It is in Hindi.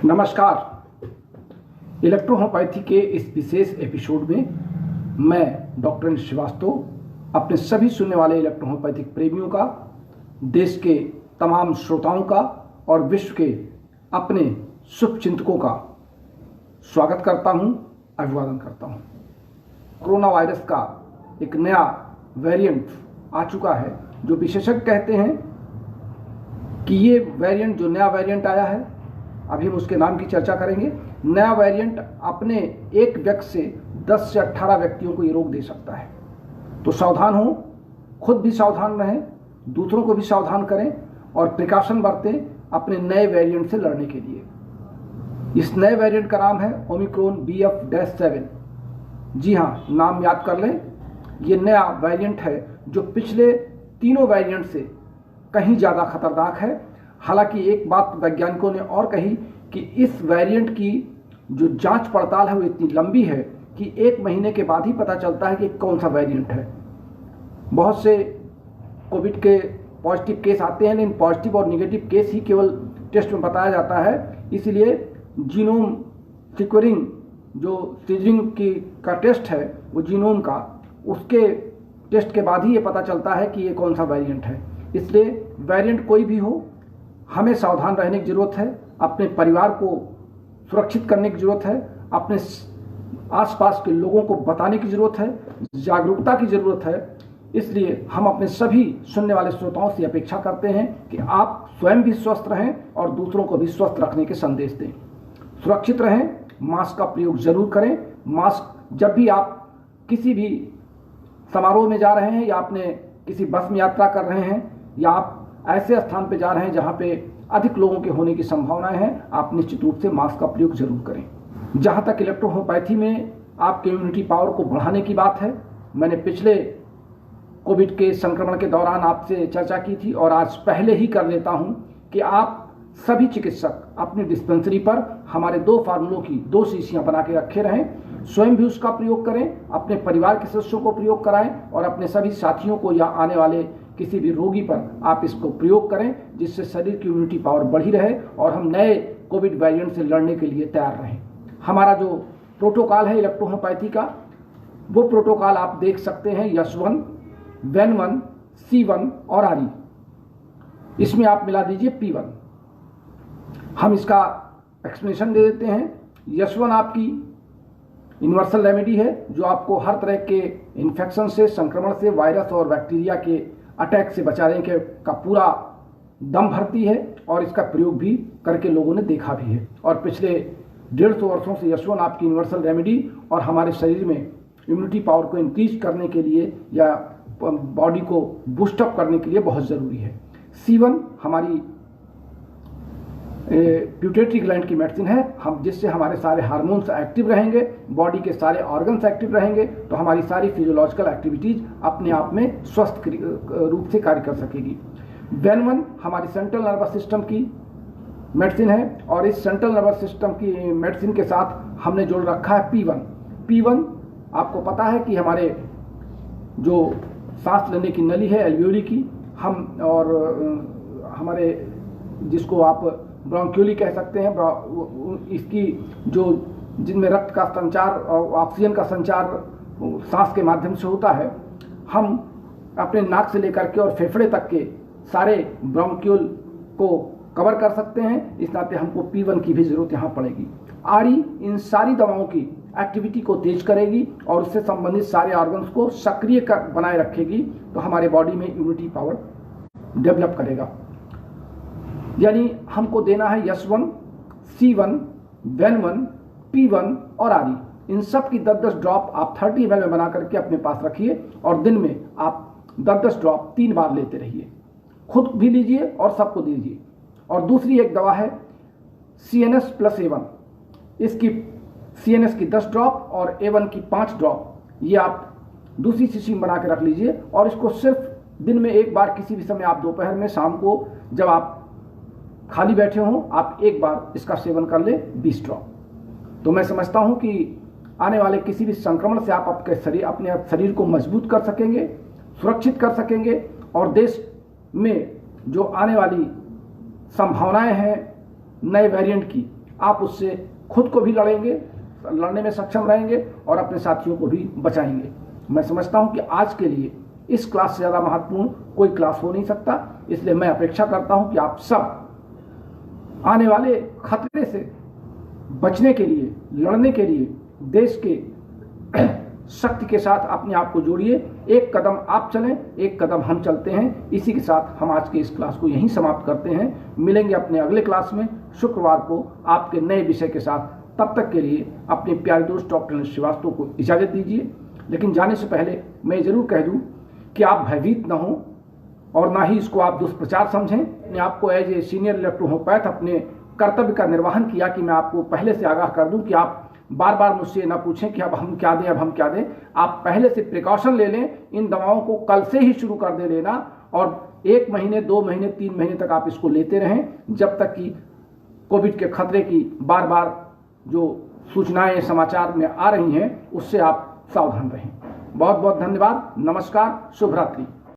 नमस्कार। इलेक्ट्रोहोम्योपैथी के इस विशेष एपिसोड में मैं डॉक्टर श्रीवास्तव अपने सभी सुनने वाले इलेक्ट्रोहोम्योपैथिक प्रेमियों का, देश के तमाम श्रोताओं का और विश्व के अपने शुभचिंतकों का स्वागत करता हूं, अभिवादन करता हूं। कोरोना वायरस का एक नया वेरिएंट आ चुका है, जो विशेषज्ञ कहते हैं कि ये वेरिएंट, जो नया वेरिएंट आया है, अभी हम उसके नाम की चर्चा करेंगे। नया वेरिएंट अपने एक व्यक्ति से 10 से 18 व्यक्तियों को ये रोग दे सकता है। तो सावधान हो, खुद भी सावधान रहें, दूसरों को भी सावधान करें और प्रिकॉशन बरतें अपने नए वेरिएंट से लड़ने के लिए। इस नए वेरिएंट का नाम है ओमिक्रॉन BF-7। जी हाँ, नाम याद कर लें। ये नया वेरिएंट है जो पिछले तीनों वेरिएंट से कहीं ज़्यादा खतरनाक है। हालांकि एक बात वैज्ञानिकों ने और कही कि इस वेरिएंट की जो जांच पड़ताल है वो इतनी लंबी है कि 1 महीने के बाद ही पता चलता है कि कौन सा वेरिएंट है। बहुत से कोविड के पॉजिटिव केस आते हैं, लेकिन पॉजिटिव और निगेटिव केस ही केवल टेस्ट में बताया जाता है। इसलिए जीनोम सीक्वेंसिंग, जो सीक्वेंसिंग की का टेस्ट है, वो जीनोम का, उसके टेस्ट के बाद ही ये पता चलता है कि ये कौन सा वेरिएंट है। इसलिए वेरिएंट कोई भी हो, हमें सावधान रहने की ज़रूरत है, अपने परिवार को सुरक्षित करने की ज़रूरत है, अपने आसपास के लोगों को बताने की ज़रूरत है, जागरूकता की ज़रूरत है। इसलिए हम अपने सभी सुनने वाले श्रोताओं से अपेक्षा करते हैं कि आप स्वयं भी स्वस्थ रहें और दूसरों को भी स्वस्थ रखने के संदेश दें। सुरक्षित रहें, मास्क का प्रयोग ज़रूर करें। मास्क जब भी आप किसी भी समारोह में जा रहे हैं या आपने किसी बस में यात्रा कर रहे हैं या आप ऐसे स्थान पर जा रहे हैं जहां पे अधिक लोगों के होने की संभावनाएं हैं, आप निश्चित रूप से मास्क का प्रयोग जरूर करें। जहां तक इलेक्ट्रोहोम्योपैथी में आपके इम्यूनिटी पावर को बढ़ाने की बात है, मैंने पिछले कोविड के संक्रमण के दौरान आपसे चर्चा की थी और आज पहले ही कर लेता हूं कि आप सभी चिकित्सक अपनी डिस्पेंसरी पर हमारे 2 फार्मूलों की 2 शीशियां बना के रखे रहें। स्वयं भी उसका प्रयोग करें, अपने परिवार के सदस्यों को प्रयोग कराएं और अपने सभी साथियों को या आने वाले किसी भी रोगी पर आप इसको प्रयोग करें, जिससे शरीर की इम्यूनिटी पावर बढ़ी रहे और हम नए कोविड वेरिएंट से लड़ने के लिए तैयार रहें। हमारा जो प्रोटोकॉल है इलेक्ट्रोहोम्योपैथी का, वो प्रोटोकॉल आप देख सकते हैं, यश1, वेन1, C1 और RE। इसमें आप मिला दीजिए P1। हम इसका एक्सप्लेनेशन दे देते हैं। यश1 आपकी यूनिवर्सल रेमेडी है, जो आपको हर तरह के इन्फेक्शन से, संक्रमण से, वायरस और बैक्टीरिया के अटैक से बचाने के का पूरा दम भरती है और इसका प्रयोग भी करके लोगों ने देखा भी है। और पिछले 150 वर्षों से यश1 आपकी यूनिवर्सल रेमेडी और हमारे शरीर में इम्यूनिटी पावर को इंक्रीज करने के लिए या बॉडी को बूस्टअप करने के लिए बहुत ज़रूरी है। C1 हमारी प्यूटेटरी ग्लैंड की मेडिसिन है, हम जिससे हमारे सारे हार्मोन्स एक्टिव रहेंगे, बॉडी के सारे ऑर्गन्स एक्टिव रहेंगे, तो हमारी सारी फिजियोलॉजिकल एक्टिविटीज अपने आप में स्वस्थ रूप से कार्य कर सकेगी। वेन1 हमारी सेंट्रल नर्वस सिस्टम की मेडिसिन है और इस सेंट्रल नर्वस सिस्टम की मेडिसिन के साथ हमने जोड़ रखा है P1। आपको पता है कि हमारे जो सांस लेने की नली है एल्वियोली की, हम और हमारे जिसको आप ब्रोंक्यूली कह सकते हैं, इसकी जो जिनमें रक्त का संचार और ऑक्सीजन का संचार सांस के माध्यम से होता है, हम अपने नाक से लेकर के और फेफड़े तक के सारे ब्रोंक्यूल को कवर कर सकते हैं। इस नाते हमको P1 की भी जरूरत यहाँ पड़ेगी। RE इन सारी दवाओं की एक्टिविटी को तेज करेगी और उससे संबंधित सारे ऑर्गन्स को सक्रिय बनाए रखेगी, तो हमारे बॉडी में इम्यूनिटी पावर डेवलप करेगा। यानी हमको देना है यश1, C1, वेन1, P1 और RE। इन सब की 10-10 ड्रॉप आप 30 ml में बना करके अपने पास रखिए और दिन में आप 10-10 ड्रॉप 3 बार लेते रहिए। खुद भी लीजिए और सबको दीजिए। और दूसरी एक दवा है CNS + A1। इसकी CNS की 10 ड्रॉप और A1 की 5 ड्रॉप, ये आप दूसरी शीशी में बना के रख लीजिए और इसको सिर्फ दिन में एक बार, किसी भी समय आप दोपहर में, शाम को जब आप खाली बैठे हों, आप एक बार इसका सेवन कर ले 20 ड्रॉप। तो मैं समझता हूं कि आने वाले किसी भी संक्रमण से आप अपने शरीर को मजबूत कर सकेंगे, सुरक्षित कर सकेंगे और देश में जो आने वाली संभावनाएं हैं नए वेरिएंट की, आप उससे खुद को भी लड़ने में सक्षम रहेंगे और अपने साथियों को भी बचाएंगे। मैं समझता हूं कि आज के लिए इस क्लास से ज़्यादा महत्वपूर्ण कोई क्लास हो नहीं सकता, इसलिए मैं अपेक्षा करता हूं कि आप सब आने वाले खतरे से बचने के लिए, लड़ने के लिए देश के शक्ति के साथ अपने आप को जोड़िए। एक कदम आप चलें, एक कदम हम चलते हैं। इसी के साथ हम आज के इस क्लास को यहीं समाप्त करते हैं। मिलेंगे अपने अगले क्लास में शुक्रवार को आपके नए विषय के साथ। तब तक के लिए अपने प्यारे दोस्त डॉक्टर श्रीवास्तव को इजाज़त दीजिए। लेकिन जाने से पहले मैं ज़रूर कह दूं कि आप भयभीत न हों और ना ही इसको आप दुष्प्रचार समझें। मैं आपको एज ए सीनियर इलेक्ट्रोहोपैथ अपने कर्तव्य का निर्वहन किया कि मैं आपको पहले से आगाह कर दूं कि आप बार बार मुझसे ना पूछें कि अब हम क्या दें। आप पहले से प्रिकॉशन ले लें। इन दवाओं को कल से ही शुरू कर दे लेना और 1 महीने, 2 महीने, 3 महीने तक आप इसको लेते रहें, जब तक कि कोविड के खतरे की बार बार जो सूचनाएं समाचार में आ रही हैं उससे आप सावधान रहें। बहुत बहुत धन्यवाद। नमस्कार, शुभ रात्रि।